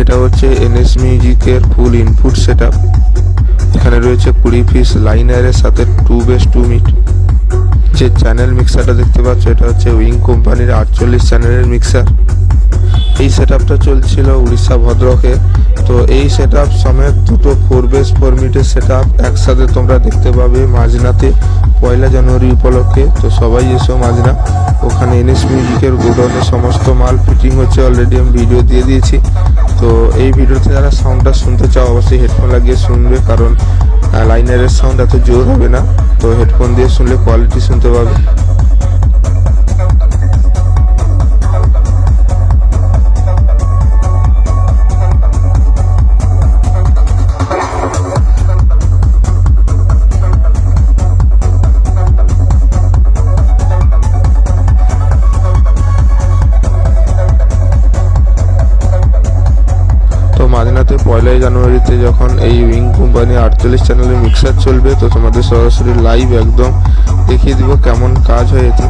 এটা হচ্ছে এনএস মিউজিকের ফুল ইনপুট সেটআপ। এখানে রয়েছে 20 পিস লাইনারের সাথে 2/2 মিট। যে চ্যানেল মিক্সারটা দেখতে পাচ্ছ এটা হচ্ছে উইং কোম্পানির 48 চ্যানেলের মিক্সার। এই সেটআপটা চলছিল উড়িষ্যা ভদ্রকে। তো এই সেটআপ সমেত দুটো 4/4 মিটের সেটআপ একসাথে তোমরা দেখতে পাবে মাঝনাতে 1 জানুয়ারি উপলক্ষে। তো সবাই এসো মাঝনা, ওখানে এনএস মিউজিকের গোডাউনে সমস্ত মাল ফিটিং হচ্ছে, অলরেডি আমি ভিডিও দিয়ে দিয়েছি। তো এই ভিডিওতে যারা সাউন্ডটা শুনতে চাও অবশ্যই হেডফোন লাগিয়ে শুনবে, কারণ লাইনারের সাউন্ড এত জোর হবে না, তো হেডফোন দিয়ে শুনলে কোয়ালিটি শুনতে পাবে। মাঝনাতে 1 জানুয়ারিতে যখন এই উইং কোম্পানি 48 চ্যানেলের মিক্সার চলবে, তো তোমাদের সরাসরি লাইভ একদম দেখিয়ে দিব কেমন কাজ হয়েছে।